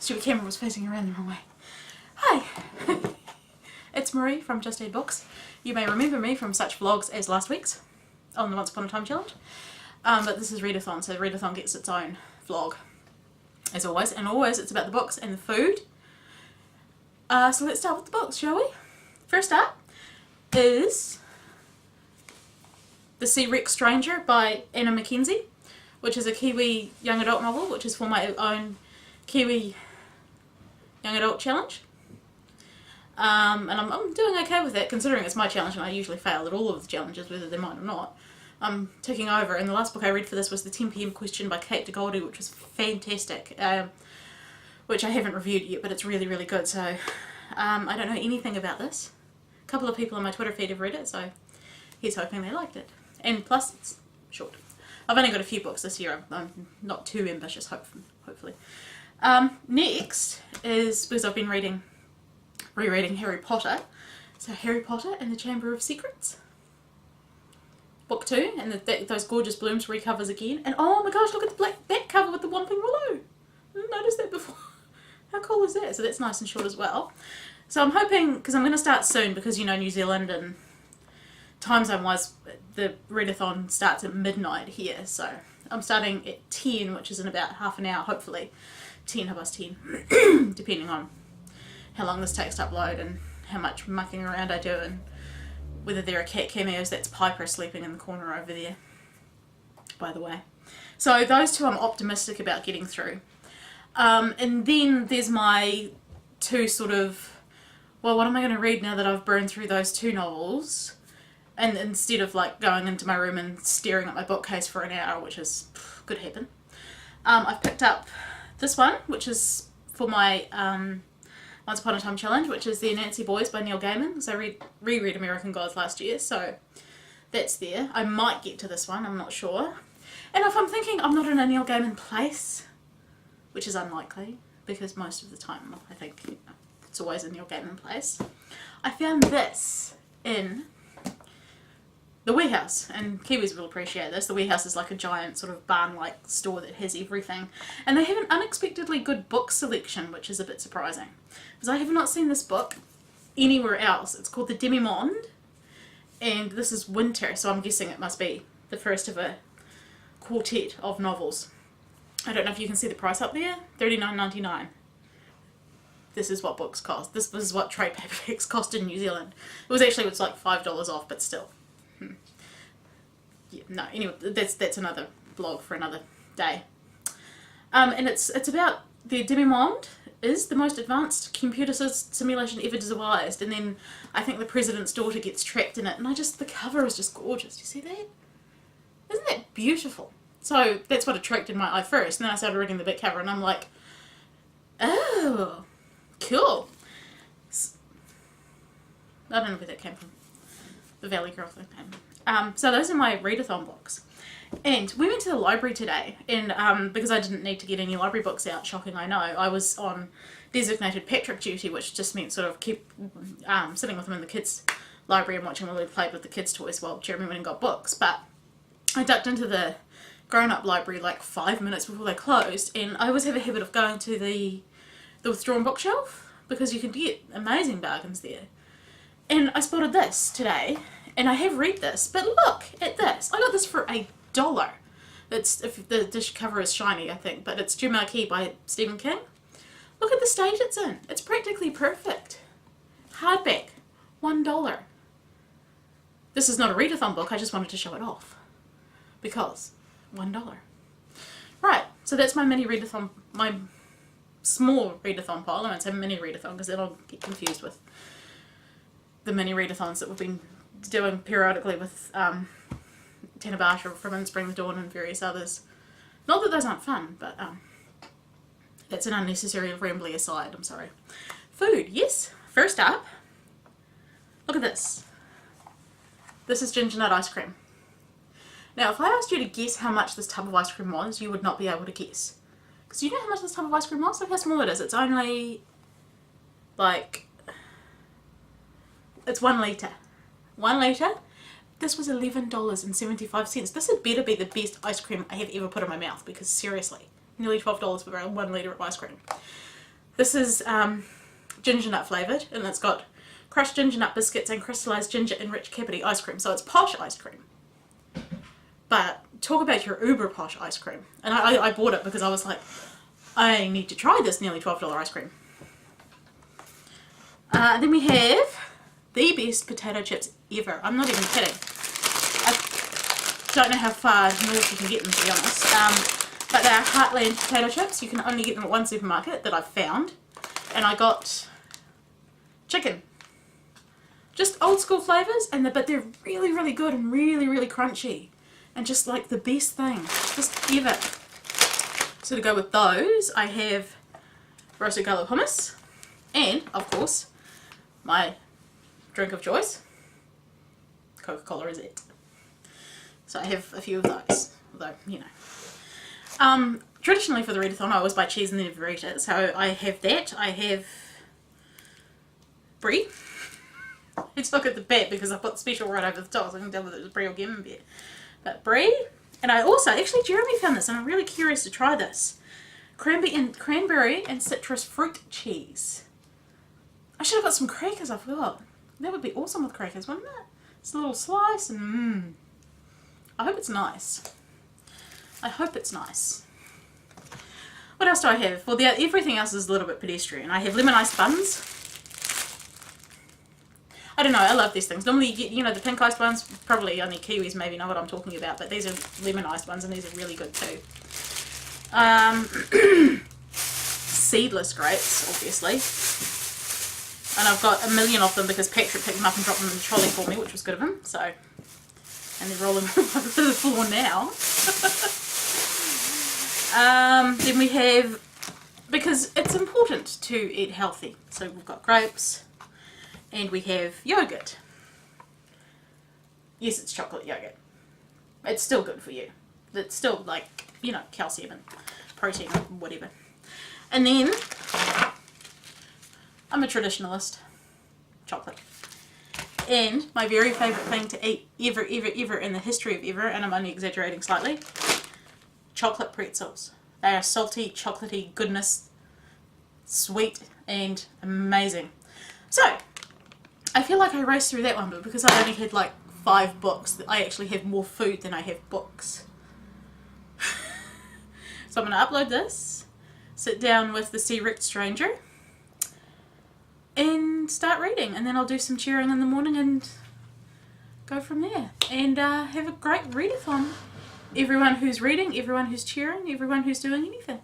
Stupid camera was facing around the wrong way. Hi! It's Marie from Just Aid Books. You may remember me from such vlogs as last week's on the Once Upon a Time challenge. But this is Readathon, so Readathon gets its own vlog, as always. And always it's about the books and the food. So let's start with the books, shall we? First up is The Sea Wreck Stranger by Anna Mackenzie, which is a Kiwi young adult novel, which is for my own Kiwi young adult challenge. And I'm doing okay with that, considering it's my challenge and I usually fail at all of the challenges, whether they're mine or not. I'm ticking over, and the last book I read for this was The 10 PM Question by Kate DeGoldie, which was fantastic, which I haven't reviewed yet, but it's really, really good. So I don't know anything about this. A couple of people on my Twitter feed have read it, so here's hoping they liked it. And plus, it's short. I've only got a few books this year. I'm not too ambitious, hopefully. Next is, because I've been rereading Harry Potter, so Harry Potter and the Chamber of Secrets. Book 2, and those gorgeous blooms recovers again. And oh my gosh, look at the black back cover with the Whomping Willow. I didn't notice that before. How cool is that? So that's nice and short as well. So I'm hoping, because I'm going to start soon, because you know New Zealand and time zone wise, the readathon starts at midnight here, so I'm starting at 10, which is in about half an hour, hopefully 10, half past 10, depending on how long this takes to upload and how much mucking around I do and whether there are cat cameos. That's Piper sleeping in the corner over there, by the way. So those two I'm optimistic about getting through. And then there's my two sort of, well, what am I going to read now that I've burned through those two novels? And instead of like going into my room and staring at my bookcase for an hour, which is could happen, I've picked up this one, which is for my Once Upon a Time challenge, which is The Nancy Boys by Neil Gaiman, because I reread American Gods last year, so that's there. I might get to this one, I'm not sure. And if I'm thinking I'm not in a Neil Gaiman place, which is unlikely, because most of the time I think it's always a Neil Gaiman place, I found this in the Warehouse, and Kiwis will appreciate this. The Warehouse is like a giant sort of barn-like store that has everything, and they have an unexpectedly good book selection, which is a bit surprising, because I have not seen this book anywhere else. It's called The Demi-Monde, and this is winter, so I'm guessing it must be the first of a quartet of novels. I don't know if you can see the price up there, $39.99. This is what books cost. This is what trade paperbacks cost in New Zealand. It's like $5 off, but still. Yeah, no, anyway, that's another blog for another day. And it's about the Demi-Monde is the most advanced computer simulation ever devised, and then I think the president's daughter gets trapped in it, and the cover is just gorgeous. Do you see that? Isn't that beautiful? So that's what attracted my eye first, and then I started reading the back cover, and I'm like, oh, cool. I don't know where that came from. The Valley Girl thing. So those are my readathon books. And we went to the library today, and because I didn't need to get any library books out, shocking I know, I was on designated Patrick duty, which just meant sort of keep sitting with them in the kids' library and watching while we played with the kids' toys while Jeremy went and got books. But I ducked into the grown-up library like 5 minutes before they closed, and I always have a habit of going to the withdrawn bookshelf, because you can get amazing bargains there. And I spotted this today, and I have read this, but look at this. I got this for $1. It's, if the dish cover is shiny, I think, but it's Jim Marquis by Stephen King. Look at the stage it's in. It's practically perfect. Hardback, $1. This is not a readathon book, I just wanted to show it off, because $1. Right, so that's my mini readathon, my small readathon pile. I won't say mini readathon, because then I'll get confused with the mini readathons that we've been doing periodically with Tanabasha from In Spring the Dawn and various others. Not that those aren't fun, but that's an unnecessary rambly aside, I'm sorry. Food, yes. First up, look at this. This is ginger nut ice cream. Now if I asked you to guess how much this tub of ice cream was, you would not be able to guess. Because you know how much this tub of ice cream was? Look how small it is. It's only like, it's 1 litre. 1 litre? This was $11.75. This had better be the best ice cream I have ever put in my mouth, because seriously, nearly $12 for around 1 litre of ice cream. This is ginger nut flavoured, and it's got crushed ginger nut biscuits and crystallised ginger enriched cavity ice cream. So it's posh ice cream. But talk about your uber posh ice cream. And I bought it because I was like, I need to try this nearly $12 ice cream. Then we have the best potato chips ever. I'm not even kidding. I don't know how far north you can get them, to be honest. But they are Heartland potato chips. You can only get them at one supermarket that I've found. And I got chicken. Just old school flavours, but they're really, really good and really, really crunchy. And just like the best thing. Just ever. So to go with those, I have roasted garlic hummus. And, of course, my drink of choice, Coca-Cola is it. So I have a few of those, although, you know. Traditionally for the Readathon, I always buy cheese and then Verita, so I have that. I have brie. Let's look at the back because I've got special right over the top, so I can tell whether it was brie or camembert. But brie, and I also, actually Jeremy found this and I'm really curious to try this. Cranberry and citrus fruit cheese. I should have got some crackers, I forgot. That would be awesome with crackers, wouldn't it? It's a little slice and I hope it's nice. I hope it's nice. What else do I have? Well, everything else is a little bit pedestrian. I have lemon iced buns. I don't know, I love these things. Normally you get, you know, the pink iced buns, probably only Kiwis maybe know what I'm talking about, but these are lemon iced buns and these are really good too. Seedless grapes, obviously. And I've got a million of them because Patrick picked them up and dropped them in the trolley for me, which was good of him. So, and they're rolling over the floor now. Then we have, because it's important to eat healthy. So we've got grapes and we have yogurt. Yes, it's chocolate yogurt. It's still good for you. It's still like, you know, calcium and protein or whatever. And then I'm a traditionalist. Chocolate. And my very favourite thing to eat ever in the history of ever, and I'm only exaggerating slightly, chocolate pretzels. They are salty, chocolatey goodness, sweet and amazing. So, I feel like I raced through that one, but because I only had like 5 books, I actually have more food than I have books. So I'm going to upload this, sit down with the Sea Wrecked Stranger, and start reading, and then I'll do some cheering in the morning and go from there. And have a great readathon. Everyone who's reading, everyone who's cheering, everyone who's doing anything.